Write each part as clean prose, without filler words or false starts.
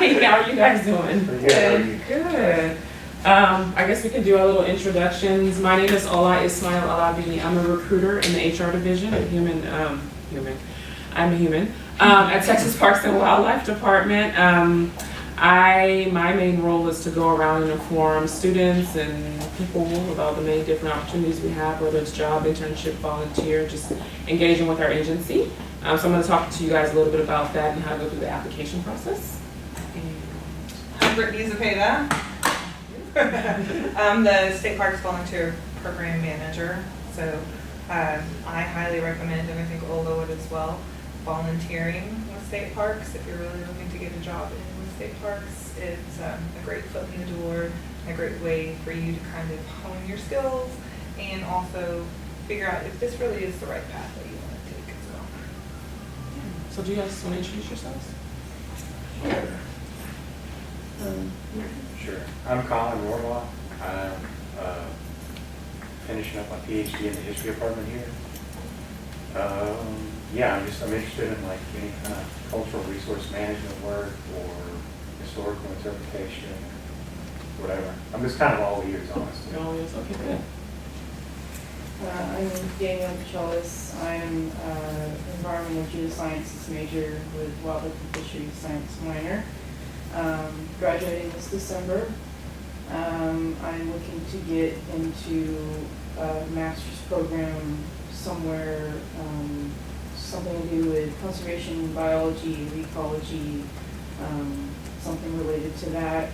Hey, how are you guys doing? Good. Good. I guess we can do our little introductions. My name is Ola Ismail Alabi. I'm a recruiter in the HR division, I'm a human at Texas Parks and Wildlife Department. My main role is to go around and inform students and people about the many different opportunities we have, whether it's job, internship, volunteer, just engaging with our agency. So I'm going to talk to you guys a little bit about that and how to go through the application process. I'm Brittany Zepeda. I'm the State Parks Volunteer Program Manager. So I highly recommend, and I think Ola would as well, volunteering with state parks. If you're really looking to get a job in with state parks, it's a great foot in the door, a great way for you to kind of hone your skills and also figure out if this really is the right path that you want to take as well. So do you guys want to introduce yourselves? Sure. I'm Colin Warlock. I'm finishing up my PhD in the history department here. I'm interested in like any kind of cultural resource management work or historical interpretation, whatever. I'm just kind of all ears, honestly. Oh, yes, okay, good. I'm Danielle Pacholis. I'm environmental geosciences major with wildlife and fisheries science minor. Graduating this December. I'm looking to get into a master's program somewhere, something to do with conservation, biology, ecology, something related to that.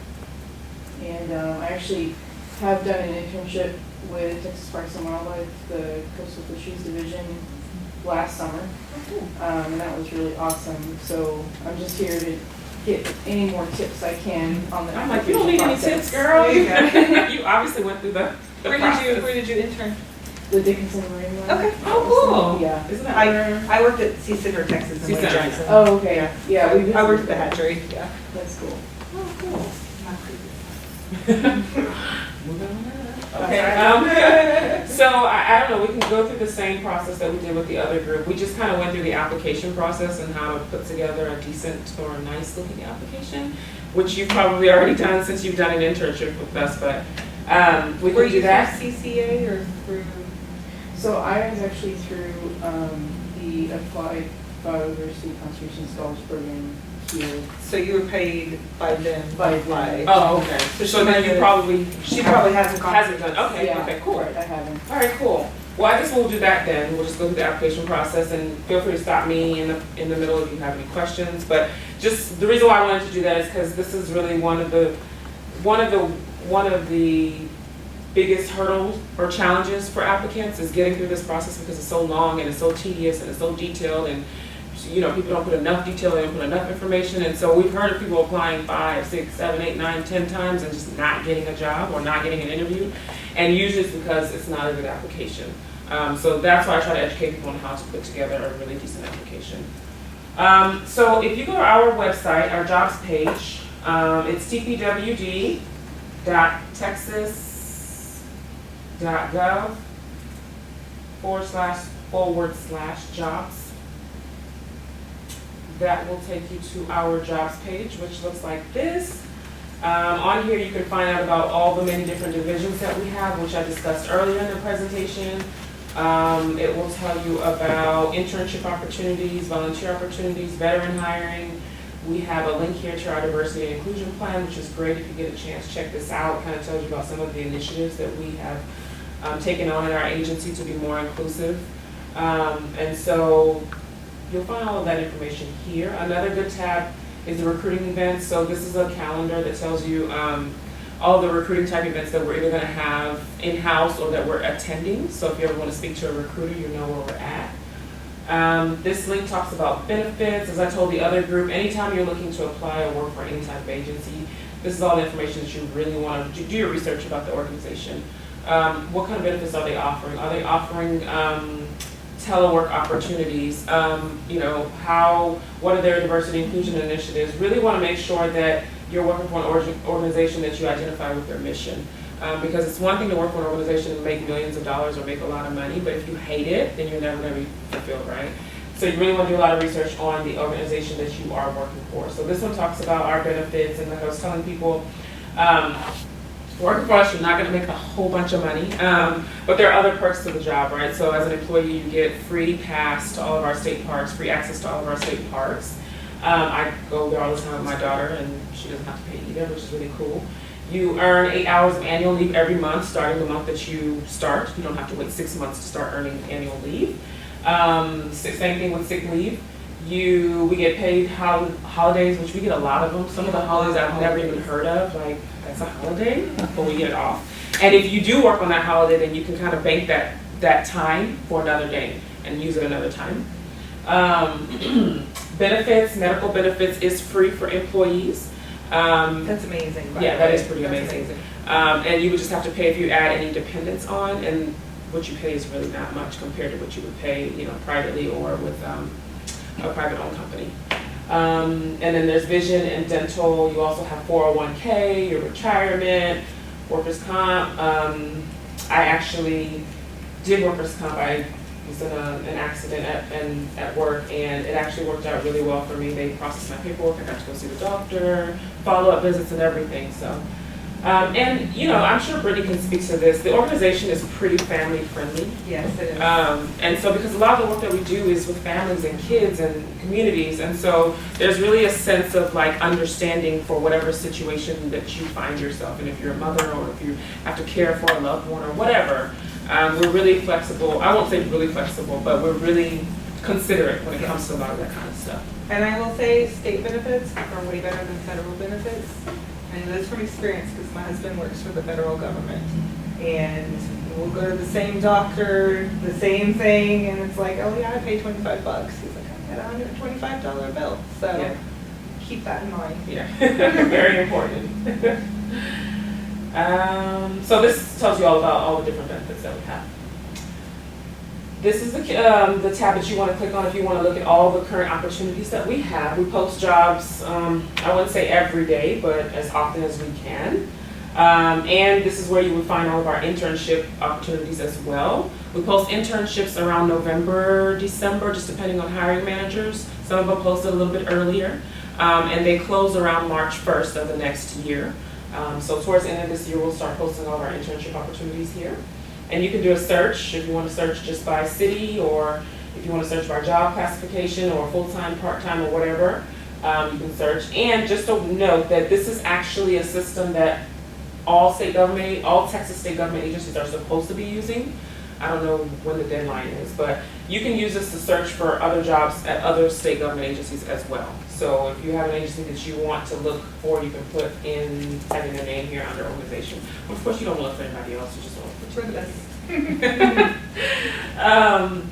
And I actually have done an internship with Texas Parks and Wildlife, the Coastal Fisheries Division, last summer, and that was really awesome. So I'm just here to get any more tips I can on the I'm like, you don't need any tips, girl. You obviously went through the process. Where did you intern? The Dickinson Marine Lab. Okay. Oh, cool. Yeah. Isn't that where? I worked at Sea Sitter, Texas. In Sea Sitter. Jackson. Oh, okay. Yeah, I worked at the visited. hatchery. Yeah. That's cool. Oh, cool. Not creepy. Moving on. Okay. So I don't know. We can go through the same process that we did with the other group. We just kind of went through the application process and how to put together a decent or a nice looking application, which you've probably already done since you've done an internship with us. But we Were can do you that. through CCA or through? So I was actually through the Applied Biodiversity Conservation Scholars Program here. So you were paid by them By Applied. Oh, okay. So then you probably She probably hasn't gone. hasn't done. Okay. Yeah, Okay. Cool. right, I haven't. All right, cool. Well, I guess we'll do that then. We'll just go through the application process, and feel free to stop me in the middle if you have any questions. But just the reason why I wanted to do that is because this is really one of the biggest hurdles or challenges for applicants is getting through this process because it's so long and it's so tedious and it's so detailed, and people don't put enough detail, they don't put enough information, and so we've heard of people applying 5, 6, 7, 8, 9, 10 times and just not getting a job or not getting an interview, and usually it's because it's not a good application. So that's why I try to educate people on how to put together a really decent application. So if you go to our website, our jobs page, it's tpwd.texas.gov//jobs. That will take you to our jobs page, which looks like this. On here you can find out about all the many different divisions that we have, which I discussed earlier in the presentation. It will tell you about internship opportunities, volunteer opportunities, veteran hiring. We have a link here to our diversity and inclusion plan, which is great. If you get a chance, check this out. It kind of tells you about some of the initiatives that we have taken on in our agency to be more inclusive. And so you'll find all of that information here. Another good tab is the recruiting events. So this is a calendar that tells you all the recruiting type events that we're either going to have in-house or that we're attending. So if you ever want to speak to a recruiter, you know where we're at. This link talks about benefits. As I told the other group, anytime you're looking to apply or work for any type of agency, this is all the information that you really want to do your research about the organization. What kind of benefits are they offering? Are they offering telework opportunities? What are their diversity and inclusion initiatives? Really want to make sure that you're working for an organization that you identify with their mission. Because it's one thing to work for an organization and make millions of dollars or make a lot of money, but if you hate it, then you're never going to be fulfilled, right? So you really want to do a lot of research on the organization that you are working for. So this one talks about our benefits, and like I was telling people, working for us, you're not going to make a whole bunch of money, but there are other perks to the job, right? So as an employee, you get free pass to all of our state parks, free access to all of our state parks. I go there all the time with my daughter, and she doesn't have to pay either, which is really cool. You earn 8 hours of annual leave every month, starting the month that you start. You don't have to wait 6 months to start earning annual leave. Same thing with sick leave. We get paid holidays, which we get a lot of them. Some of the holidays I've never even heard of, like that's a holiday, but we get it off. And if you do work on that holiday, then you can kind of bank that time for another day and use it another time. Benefits, medical benefits is free for employees. That's amazing. by Yeah, the that way. is pretty That's amazing. And you would just have to pay if you add any dependents on, and what you pay is really not much compared to what you would pay, privately or with a private-owned company. And then there's vision and dental. You also have 401k, your retirement, workers' comp. I actually did workers' comp. I was in an accident at work, and it actually worked out really well for me. They processed my paperwork. I got to go see the doctor, follow-up visits, and everything. So, and I'm sure Brittany can speak to this. The organization is pretty family-friendly. Yes, it is. And so because a lot of the work that we do is with families and kids and communities, and so there's really a sense of like understanding for whatever situation that you find yourself in. If you're a mother or if you have to care for a loved one or whatever, we're really flexible. I won't say really flexible, but we're really considerate when it comes to a lot of that kind of stuff. And I will say state benefits are way better than federal benefits. I know this from experience because my husband works for the federal government. And we'll go to the same doctor, the same thing, and it's like, oh yeah, I paid $25. He's like, I got a $125 bill. So Yeah. keep that in mind. Yeah, very important. So this tells you all about all the different benefits that we have. This is the tab that you want to click on if you want to look at all the current opportunities that we have. We post jobs, I wouldn't say every day, but as often as we can. And this is where you would find all of our internship opportunities as well. We post internships around November, December, just depending on hiring managers. Some of them post a little bit earlier, and they close around March 1st of the next year. So towards the end of this year, we'll start posting all of our internship opportunities here. And you can do a search if you want to search just by city, or if you want to search by job classification or full-time, part-time, or whatever, you can search. And just to note that this is actually a system that all Texas state government agencies are supposed to be using. I don't know when the deadline is, but you can use this to search for other jobs at other state government agencies as well. So if you have an agency that you want to look for, you can put in, type in their name here under organization. Of course, you don't want to look for anybody else, you just want to look for For the best.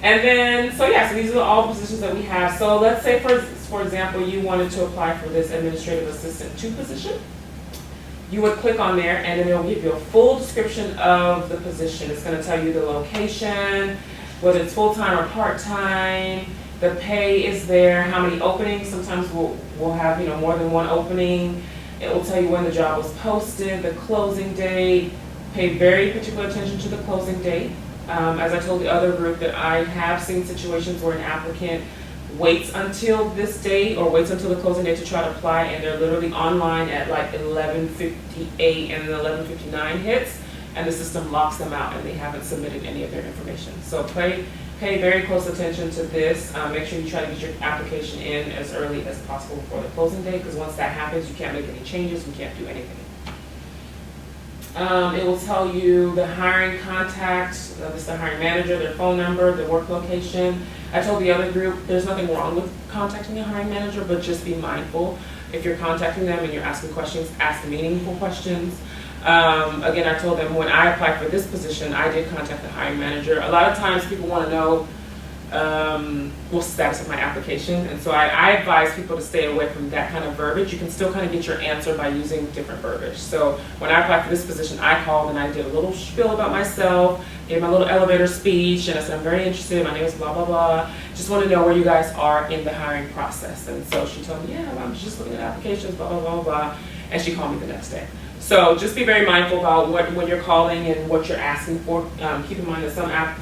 and then, so these are all the positions that we have. So let's say, for example, you wanted to apply for this administrative assistant 2 position. You would click on there, and then it'll give you a full description of the position. It's going to tell you the location, whether it's full-time or part-time. The pay is there, how many openings. Sometimes we'll have more than one opening. It will tell you when the job was posted, the closing date. Pay very particular attention to the closing date. As I told the other group, that I have seen situations where an applicant waits until this date or waits until the closing date to try to apply, and they're literally online at like 11:58, and then 11:59 hits, and the system locks them out and they haven't submitted any of their information. So pay very close attention to this. Make sure you try to get your application in as early as possible before the closing date, because once that happens, you can't make any changes, we can't do anything. It will tell you the hiring contact, this is the hiring manager, their phone number, their work location. I told the other group there's nothing wrong with contacting the hiring manager, but just be mindful. If you're contacting them and you're asking questions, ask meaningful questions. Again, I told them when I applied for this position, I did contact the hiring manager. A lot of times people want to know what's the status of my application, and so I advise people to stay away from that kind of verbiage. You can still kind of get your answer by using different verbiage. So when I applied for this position, I called and I did a little spiel about myself, gave my little elevator speech, and I said, I'm very interested, my name is blah, blah, blah. Just want to know where you guys are in the hiring process. And so she told me, yeah, I'm just looking at applications, blah, blah, blah, blah. And she called me the next day. So just be very mindful about when you're calling and what you're asking for. Keep in mind that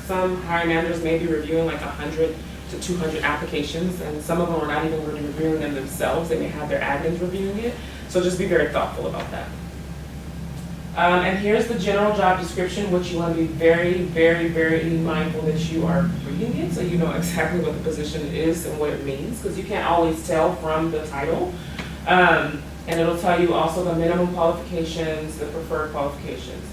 some hiring managers may be reviewing like 100 to 200 applications, and some of them are not even really reviewing them themselves. They may have their admins reviewing it. So just be very thoughtful about that. And here's the general job description, which you want to be very, very, very mindful that you are reading it so you know exactly what the position is and what it means, because you can't always tell from the title. And it'll tell you also the minimum qualifications, the preferred qualifications.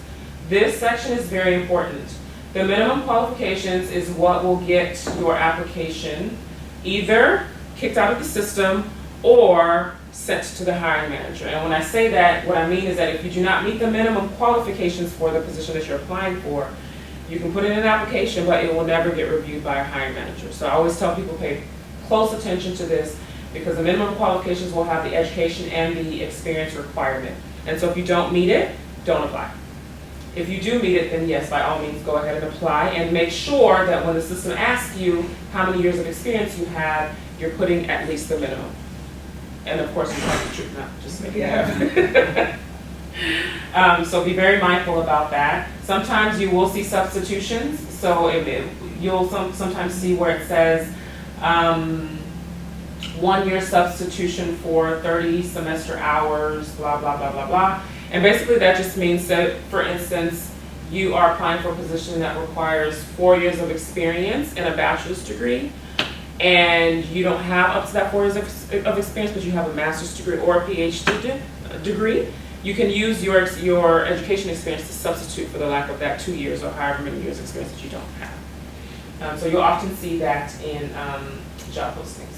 This section is very important. The minimum qualifications is what will get your application either kicked out of the system or sent to the hiring manager. And when I say that, what I mean is that if you do not meet the minimum qualifications for the position that you're applying for, you can put in an application, but it will never get reviewed by a hiring manager. So I always tell people pay close attention to this, because the minimum qualifications will have the education and the experience requirement. And so if you don't meet it, don't apply. If you do meet it, then yes, by all means, go ahead and apply, and make sure that when the system asks you how many years of experience you have, you're putting at least the minimum. And of course, you tell the truth, not just make it up. So be very mindful about that. Sometimes you will see substitutions. So you'll sometimes see where it says 1 year substitution for 30 semester hours, blah, blah, blah, blah, blah. And basically that just means that, for instance, you are applying for a position that requires 4 years of experience and a bachelor's degree, and you don't have up to that 4 years of experience, but you have a master's degree or a PhD degree. You can use your education experience to substitute for the lack of that 2 years or however many years of experience that you don't have. So you'll often see that in job postings.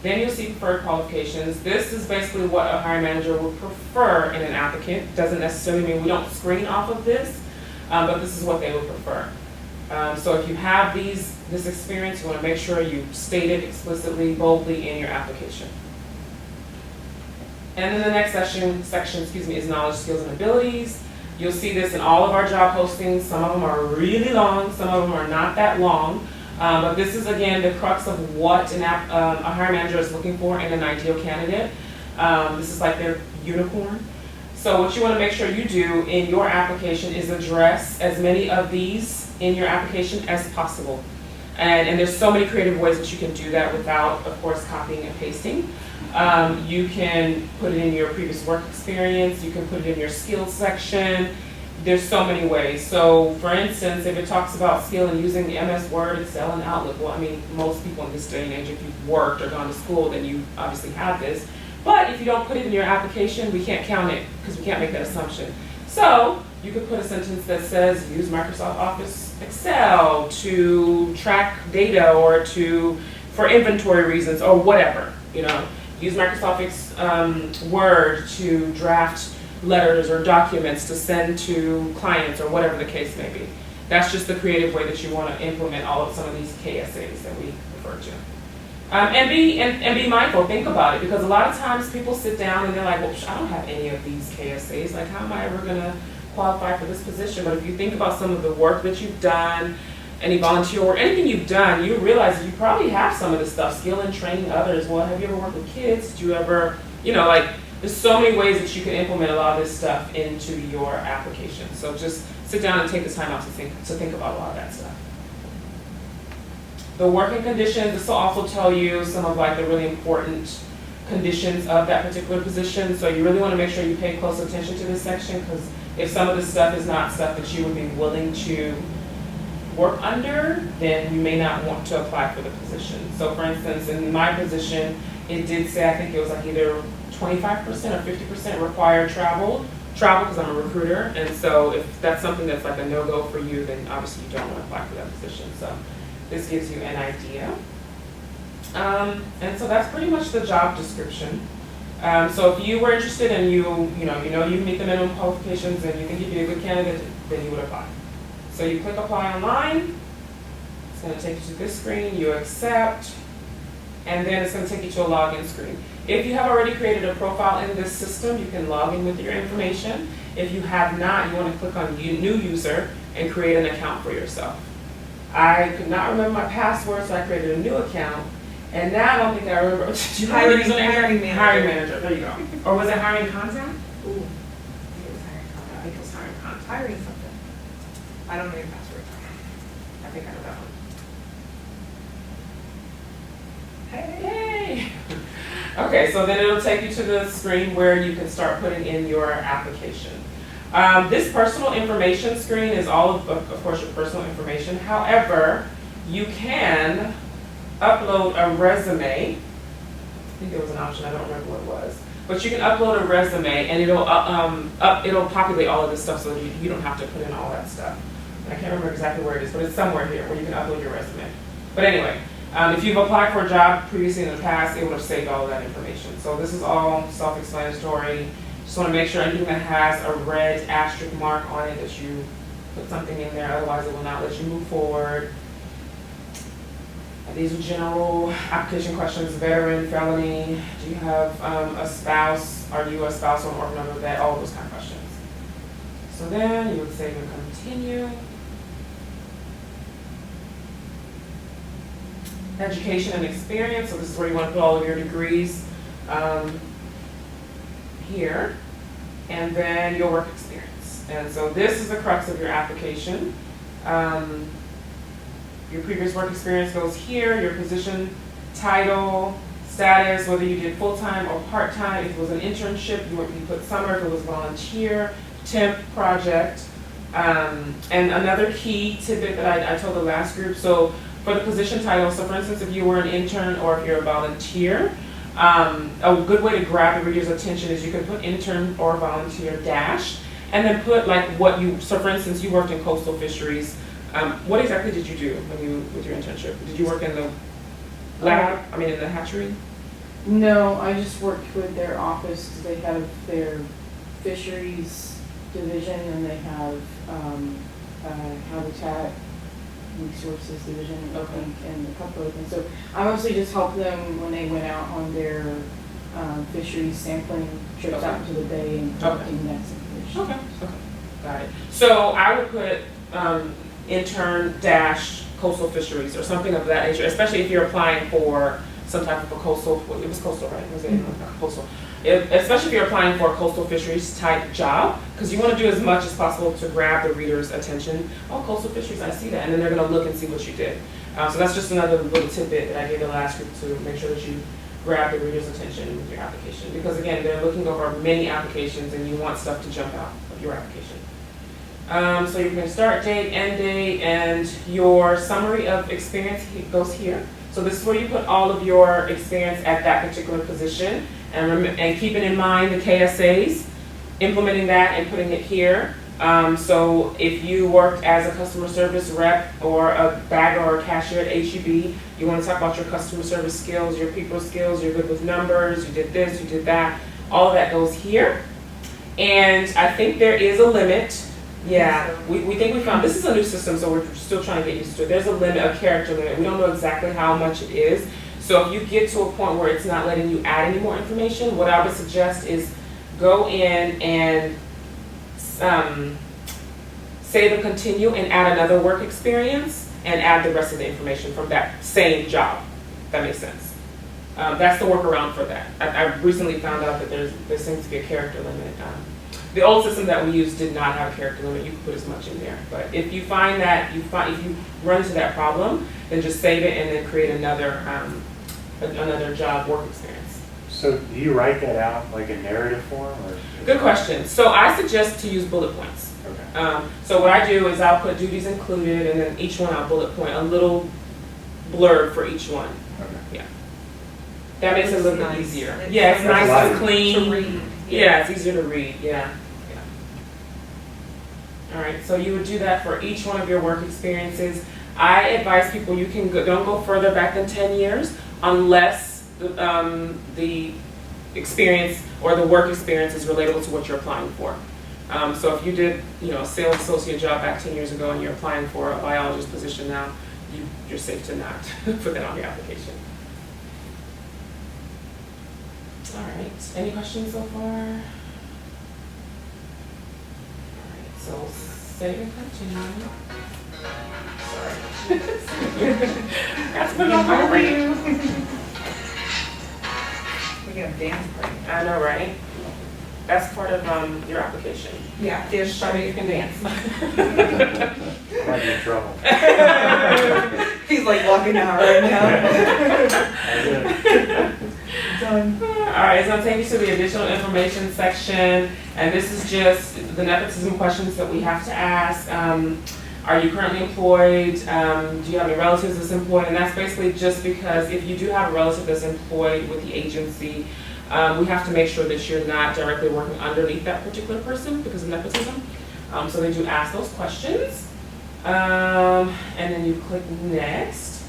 Then you'll see preferred qualifications. This is basically what a hiring manager would prefer in an applicant. Doesn't necessarily mean we don't screen off of this, but this is what they would prefer. So if you have this experience, you want to make sure you state it explicitly, boldly in your application. And then the next section is knowledge, skills, and abilities. You'll see this in all of our job postings. Some of them are really long, some of them are not that long. But this is, again, the crux of what a hiring manager is looking for in an ideal candidate. This is like their unicorn. So what you want to make sure you do in your application is address as many of these in your application as possible. And there's so many creative ways that you can do that without, of course, copying and pasting. You can put it in your previous work experience. You can put it in your skills section. There's so many ways. So, for instance, if it talks about skill in using MS Word, Excel, and Outlook, well, I mean, most people in this day and age, if you've worked or gone to school, then you obviously have this. But if you don't put it in your application, we can't count it because we can't make that assumption. So, you could put a sentence that says, use Microsoft Office Excel to track data or for inventory reasons or whatever, Use Microsoft Word to draft letters or documents to send to clients or whatever the case may be. That's just the creative way that you want to implement all of some of these KSAs that we refer to. And be mindful, think about it, because a lot of times people sit down and they're like, well, I don't have any of these KSAs. Like, how am I ever going to qualify for this position? But if you think about some of the work that you've done, any volunteer work, anything you've done, you realize you probably have some of this stuff, skill in training others. Well, have you ever worked with kids? Did you ever, there's so many ways that you can implement a lot of this stuff into your application. So just sit down and take the time out to think about a lot of that stuff. The working conditions, this will also tell you some of the really important conditions of that particular position. So you really want to make sure you pay close attention to this section, because if some of this stuff is not stuff that you would be willing to work under, then you may not want to apply for the position. So for instance, in my position, it did say, I think it was either 25% or 50% required travel because I'm a recruiter. And so if that's something that's a no-go for you, then obviously you don't want to apply for that position. So this gives you an idea. And so that's pretty much the job description. So if you were interested and you meet the minimum qualifications and you think you'd be a good candidate, then you would apply. So you click apply online. It's going to take you to this screen. You accept. And then it's going to take you to a login screen. If you have already created a profile in this system, you can log in with your information. If you have not, you want to click on new user and create an account for yourself. I could not remember my password, so I created a new account. And now I don't think I remember. Did you have a username? Hiring manager. Hiring manager. There you go. Or was it hiring contact? Ooh, I think it was hiring contact. Hiring something. I don't know your password. I think I know that one. Yay! Okay, so then it'll take you to the screen where you can start putting in your application. This personal information screen is all of course, your personal information. However, you can upload a resume. I think there was an option, I don't remember what it was. But you can upload a resume and it'll populate all of this stuff so you don't have to put in all that stuff. I can't remember exactly where it is, but it's somewhere here where you can upload your resume. But anyway, if you've applied for a job previously in the past, it would have saved all of that information. So this is all self-explanatory. Just want to make sure anything that has a red asterisk mark on it that you put something in there, otherwise it will not let you move forward. These are general application questions: veteran, felony, do you have a spouse, are you a spouse or an orphan under that, all of those kind of questions. So then you would save and continue. Education and experience, so this is where you want to put all of your degrees here, and then your work experience. And so this is the crux of your application. Your previous work experience goes here, your position, title, status, whether you did full-time or part-time. If it was an internship, you put summer. If it was volunteer, temp, project. And another key tidbit that I told the last group, so for the position title, so for instance, if you were an intern or if you're a volunteer, a good way to grab the reader's attention is you can put intern or volunteer dash, and then put like what you, so for instance, you worked in coastal fisheries. What exactly did you do with your internship? Did you work in the lab, in the hatchery? No, I just worked with their office, 'cause they have their fisheries division and they have habitat resources division, I think, and a couple of things. So I mostly just helped them when they went out on their fisheries sampling trips out into the bay and collecting nets and fish. Okay, got it. So I would put intern dash coastal fisheries or something of that nature, especially if you're applying for some type of a coastal, it was coastal, right? Was it coastal? Especially if you're applying for a coastal fisheries type job, because you want to do as much as possible to grab the reader's attention. Oh, coastal fisheries, I see that. And then they're going to look and see what you did. So that's just another little tidbit that I gave the last group to make sure that you grab the reader's attention with your application. Because again, they're looking over many applications and you want stuff to jump out of your application. So you can start date, end date, and your summary of experience goes here. So this is where you put all of your experience at that particular position, and keeping in mind the KSAs, implementing that and putting it here. So if you worked as a customer service rep or a bagger or a cashier at HEB, you want to talk about your customer service skills, your people skills, you're good with numbers, you did this, you did that. All of that goes here. And I think there is a limit. Yeah, we think we found, this is a new system, so we're still trying to get used to it. There's a limit, a character limit. We don't know exactly how much it is. So if you get to a point where it's not letting you add any more information, what I would suggest is go in and save and continue and add another work experience and add the rest of the information from that same job. If that makes sense. That's the workaround for that. I recently found out that there seems to be a character limit. The old system that we used did not have a character limit. You could put as much in there. But if you find that, if you run into that problem, then just save it and then create another job work experience. So do you write that out like in narrative form? Or? Good question. So I suggest to use bullet points. Okay. So what I do is I'll put duties included, and then each one I'll bullet point a little blurb for each one. Okay. Yeah. That makes it a little bit nice. easier. It's Yeah, it's nice and to clean. read. Yeah, it's easier to read. Yeah. All right, so you would do that for each one of your work experiences. I advise people you can don't go further back than 10 years unless the experience or the work experience is relatable to what you're applying for. So if you did, a sales associate job back 10 years ago and you're applying for a biologist position now, you're safe to not put that on your application. All right, any questions so far? So save and continue. Sorry. That's put it on my radio. We got a dance party. I know, right? That's part of your application. Yeah. Show me you can dance. Might be in trouble. He's like walking out right now. That's it. Done. Alright, so I'm taking you to the additional information section, and this is just the nepotism questions that we have to ask. Are you currently employed? Do you have any relatives that's employed? And that's basically just because if you do have a relative that's employed with the agency, we have to make sure that you're not directly working underneath that particular person because of nepotism. So they do ask those questions. And then you click next.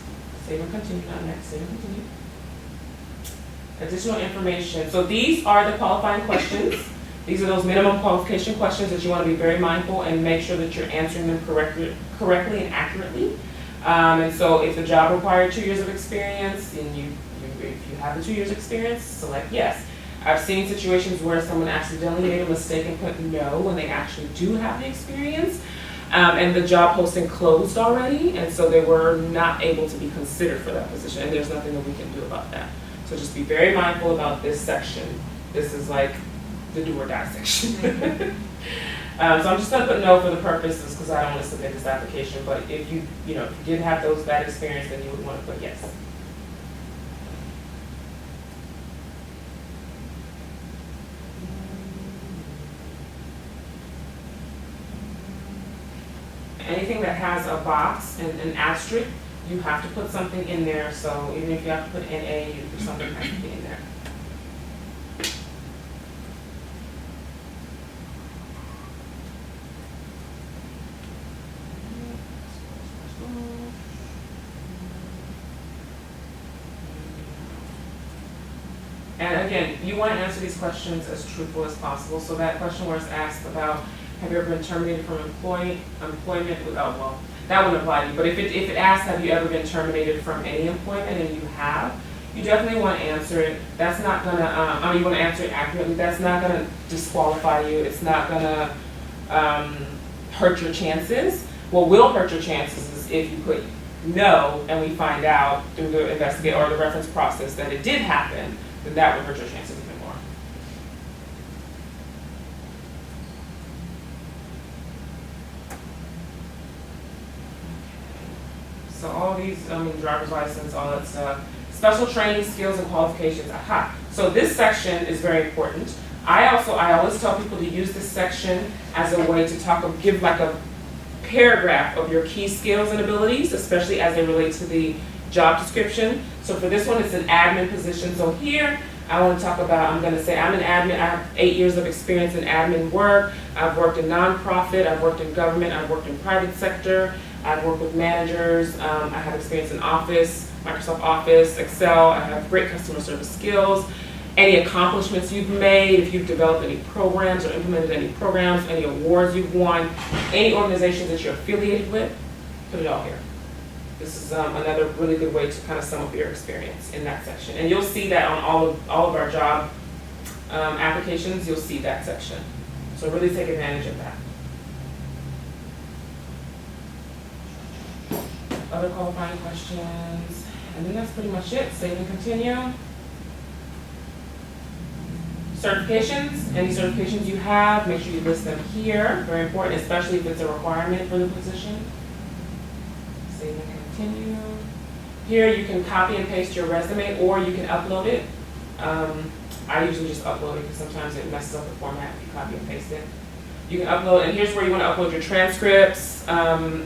Save and continue, not next, save and continue. Additional information. So these are the qualifying questions. These are those minimum qualification questions that you want to be very mindful and make sure that you're answering them correctly and accurately. And so if the job required 2 years of experience, and if you have the 2 years experience, select yes. I've seen situations where someone accidentally made a mistake and put no when they actually do have the experience. And the job posting closed already, and so they were not able to be considered for that position, and there's nothing that we can do about that. So just be very mindful about this section. This is like the do or die section. So I'm just gonna put no for the purposes because I don't want to submit this application, but if you did have that experience, then you would want to put yes. Anything that has a box and an asterisk, you have to put something in there. So even if you have to put NA, something has to be in there. And again, you want to answer these questions as truthful as possible. So that question where it's asked about, have you ever been terminated from employment without, well, that wouldn't apply to you. But if it asks, have you ever been terminated from any employment, and you have, you definitely want to answer it. That's not gonna, you want to answer it accurately. That's not gonna disqualify you. It's not gonna hurt your chances. What will hurt your chances is if you put no, and we find out through the investigate or the reference process that it did happen, then that would hurt your chances even more. So all these, driver's license, all that stuff. Special training, skills, and qualifications. Aha. So this section is very important. I always tell people to use this section as a way to give like a paragraph of your key skills and abilities, especially as they relate to the job description. So for this one, it's an admin position. So here, I want to talk about, I'm going to say I'm an admin. I have 8 years of experience in admin work. I've worked in nonprofit, I've worked in government, I've worked in private sector, I've worked with managers, I have experience in Office, Microsoft Office, Excel, I have great customer service skills. Any accomplishments you've made, if you've developed any programs or implemented any programs, any awards you've won, any organizations that you're affiliated with, put it all here. This is another really good way to kind of sum up your experience in that section. And you'll see that on all of our job applications, you'll see that section. So really take advantage of that. Other qualifying questions, and then that's pretty much it. Save and continue. Certifications, any certifications you have, make sure you list them here. Very important, especially if it's a requirement for the position. Save and continue. Here you can copy and paste your resume, or you can upload it. I usually just upload it because sometimes it messes up the format if you copy and paste it. You can upload, and here's where you want to upload your transcripts,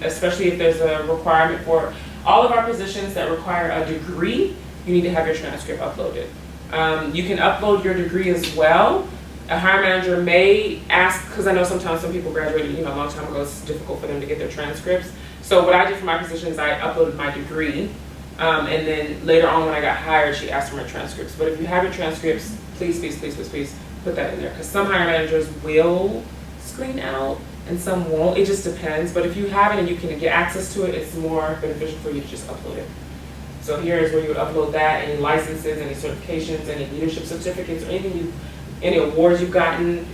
especially if there's a requirement for all of our positions that require a degree, you need to have your transcript uploaded. You can upload your degree as well. A hiring manager may ask, because I know sometimes some people graduated a long time ago, it's difficult for them to get their transcripts. So what I did for my position is I uploaded my degree, and then later on when I got hired, she asked for my transcripts. But if you have your transcripts, please put that in there, because some hiring managers will screen out and some won't. It just depends. But if you have it and you can get access to it, it's more beneficial for you to just upload it. So here is where you would upload that, any licenses, any certifications, any leadership certificates, or any awards you've gotten,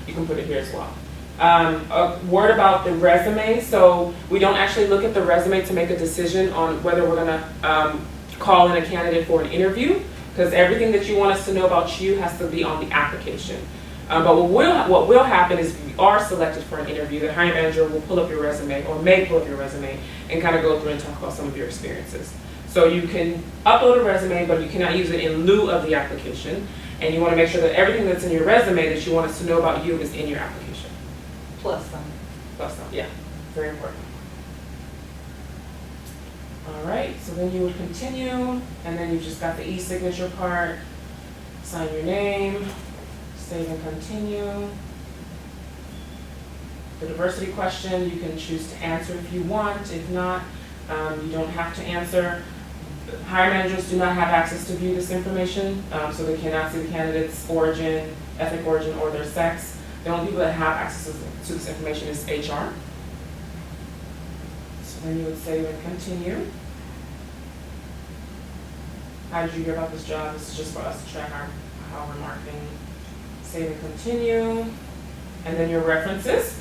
you can put it here as well. A word about the resume. So we don't actually look at the resume to make a decision on whether we're gonna call in a candidate for an interview, because everything that you want us to know about you has to be on the application. But what will happen is if you are selected for an interview, the hiring manager will pull up your resume, or may pull up your resume, and kind of go through and talk about some of your experiences. So you can upload a resume, but you cannot use it in lieu of the application. And you want to make sure that everything that's in your resume that you want us to know about you is in your application. Plus some. Plus some, yeah, very important. All right, so then you would continue, and then you've just got the e-signature part. Sign your name, save and continue. The diversity question, you can choose to answer if you want. If not, you don't have to answer. Hiring managers do not have access to view this information, so they cannot see the candidate's origin, ethnic origin, or their sex. The only people that have access to this information is HR. So then you would save and continue. How did you hear about this job? This is just for us to track how we're marketing. Save and continue. And then your references.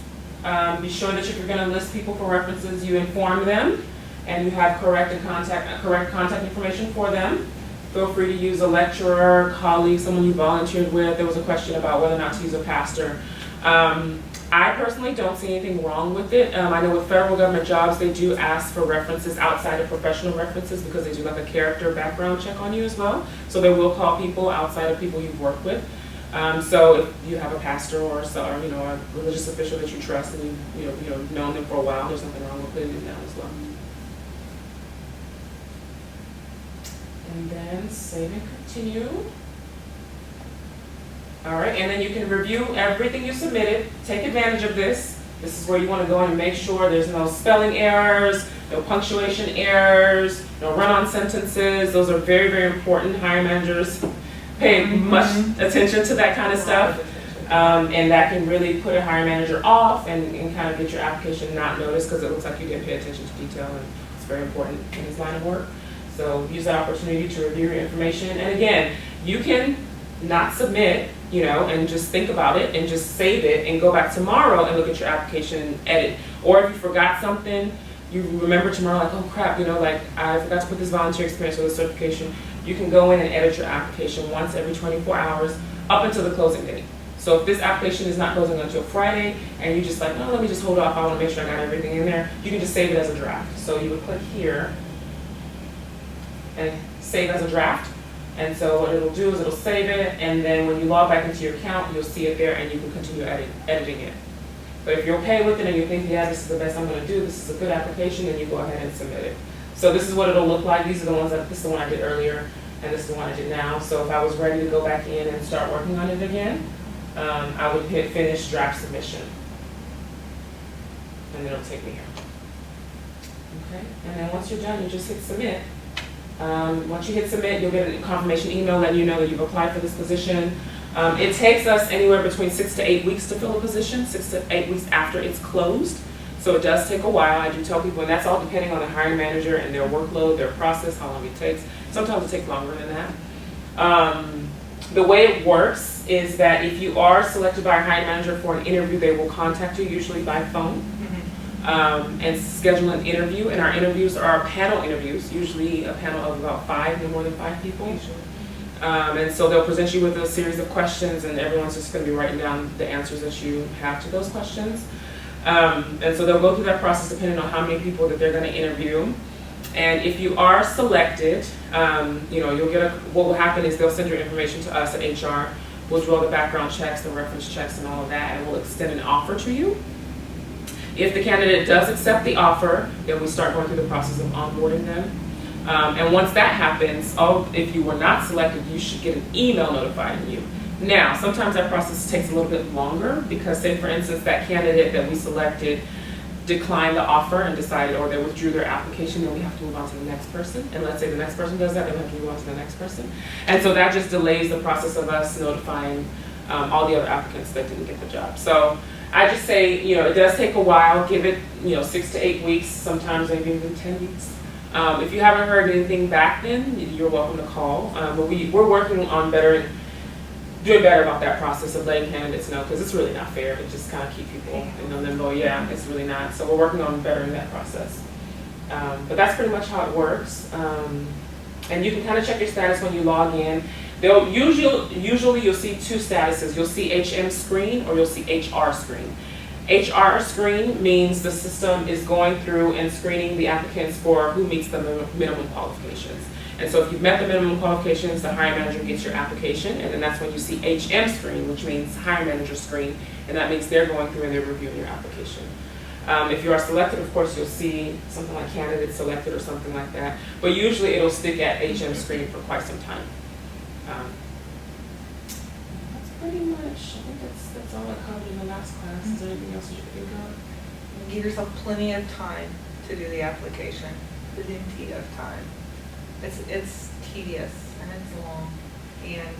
Be sure that if you're going to list people for references, you inform them and you have correct contact information for them. Feel free to use a lecturer, colleague, someone you volunteered with. There was a question about whether or not to use a pastor. I personally don't see anything wrong with it. I know with federal government jobs, they do ask for references outside of professional references because they do like a character background check on you as well. So they will call people outside of people you've worked with. So if you have a pastor or a religious official that you trust and you've known them for a while, there's nothing wrong with putting it down as well. And then save and continue. All right, and then you can review everything you submitted. Take advantage of this. This is where you want to go in and make sure there's no spelling errors, no punctuation errors, no run-on sentences. Those are very, very important. Hiring managers pay much attention to that kind of stuff. And that can really put a hiring manager off and kind of get your application not noticed because it looks like you didn't pay attention to detail, and it's very important in this line of work. So use that opportunity to review your information. And again, you can not submit, and just think about it and just save it and go back tomorrow and look at your application and edit. Or if you forgot something, you remember tomorrow, like, oh crap, I forgot to put this volunteer experience or the certification. You can go in and edit your application once every 24 hours up until the closing date. So if this application is not closing until Friday and you just like, no, let me just hold off, I want to make sure I got everything in there, you can just save it as a draft. So you would click here and save as a draft. And so what it'll do is it'll save it, and then when you log back into your account, you'll see it there and you can continue editing it. But if you're okay with it and you think, yeah, this is the best I'm going to do, this is a good application, then you go ahead and submit it. So this is what it'll look like. These are the ones this is the one I did earlier, and this is the one I did now. So if I was ready to go back in and start working on it again, I would hit finish draft submission. And it'll take me here. Okay, and then once you're done, you just hit submit. Once you hit submit, you'll get a confirmation email letting you know that you've applied for this position. It takes us anywhere between 6 to 8 weeks to fill a position, 6 to 8 weeks after it's closed. So it does take a while. I do tell people, and that's all depending on the hiring manager and their workload, their process, how long it takes. Sometimes it takes longer than that. The way it works is that if you are selected by a hiring manager for an interview, they will contact you, usually by phone. And schedule an interview, and our interviews are panel interviews, usually a panel of about 5, no more than 5 people. And so they'll present you with a series of questions, and everyone's just going to be writing down the answers that you have to those questions. And so they'll go through that process depending on how many people that they're going to interview. And if you are selected, you'll get what will happen is they'll send your information to us at HR. We'll do all the background checks, the reference checks, and all of that, and we'll extend an offer to you. If the candidate does accept the offer, then we start going through the process of onboarding them. And once that happens, if you were not selected, you should get an email notifying you. Now, sometimes that process takes a little bit longer because, say for instance, that candidate that we selected declined the offer and decided, or they withdrew their application, then we have to move on to the next person. And let's say the next person does that, then we have to move on to the next person. And so that just delays the process of us notifying all the other applicants that didn't get the job. So I just say, it does take a while. Give it, 6 to 8 weeks, sometimes maybe even 10 weeks. If you haven't heard anything back then, you're welcome to call. But we're working on doing better about that process of letting candidates know, because it's really not fair to just kind of keep people in limbo. Yeah, it's really not. So we're working on bettering that process. But that's pretty much how it works. And you can kind of check your status when you log in. They'll usually you'll see two statuses. You'll see HM screen or you'll see HR screen. HR screen means the system is going through and screening the applicants for who meets the minimum qualifications. And so if you've met the minimum qualifications, the hiring manager gets your application, and then that's when you see HM screen, which means hiring manager screen, and that means they're going through and they're reviewing your application. If you are selected, of course, you'll see something like candidate selected or something like that, but usually it'll stick at HM screen for quite some time. That's pretty much, I think that's all I covered in the last class. Is there anything else you can think of? Give yourself plenty of time to do the application, plenty of time. It's tedious and it's long. And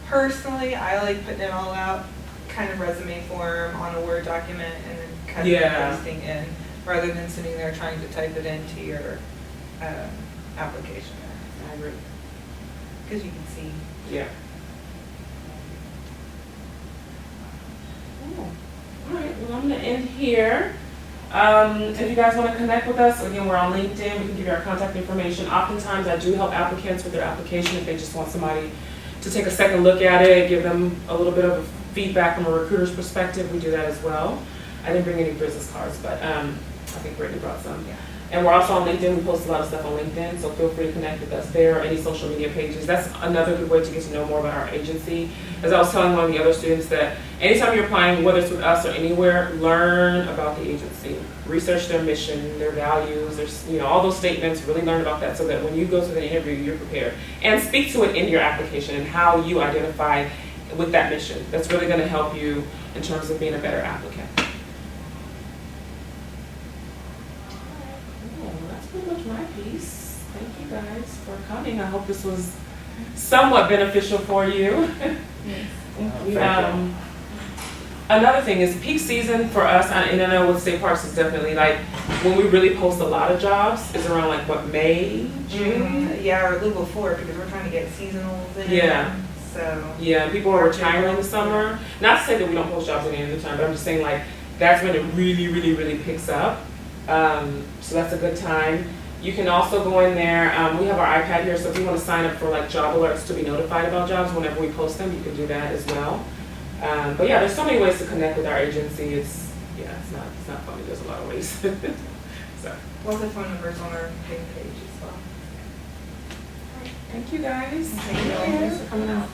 personally, I like putting it all out, kind of resume form on a Word document and then cutting and pasting in, rather than sitting there trying to type it into your application. I agree. Because you can see. Yeah. Oh. All right, well, I'm going to end here. If you guys want to connect with us, again, we're on LinkedIn. We can give you our contact information. Oftentimes, I do help applicants with their application if they just want somebody to take a second look at it, give them a little bit of feedback from a recruiter's perspective. We do that as well. I didn't bring any business cards, but I think Brittany brought some. Yeah. And we're also on LinkedIn. We post a lot of stuff on LinkedIn, so feel free to connect with us there or any social media pages. That's another good way to get to know more about our agency. As I was telling one of the other students that anytime you're applying, whether it's with us or anywhere, learn about the agency. Research their mission, their values, all those statements, really learn about that so that when you go to the interview, you're prepared. And speak to it in your application and how you identify with that mission. That's really going to help you in terms of being a better applicant. Pretty much my piece. Thank you guys for coming. I hope this was somewhat beneficial for you. Yes. Another thing is peak season for us, and I know with state parks is definitely like when we really post a lot of jobs is around like what, May, June? Yeah, or a little before because we're trying to get seasonals in. Yeah. So. Yeah, people are retiring in the summer. Not to say that we don't post jobs at any other time, but I'm just saying like that's when it really, really, really picks up. So that's a good time. You can also go in there. We have our iPad here, so if you want to sign up for like job alerts to be notified about jobs whenever we post them, you can do that as well. But yeah, there's so many ways to connect with our agency. It's not funny. There's a lot of ways. So. Lots of phone numbers on our page as well. Thank you guys. Thank you. Thanks for coming out.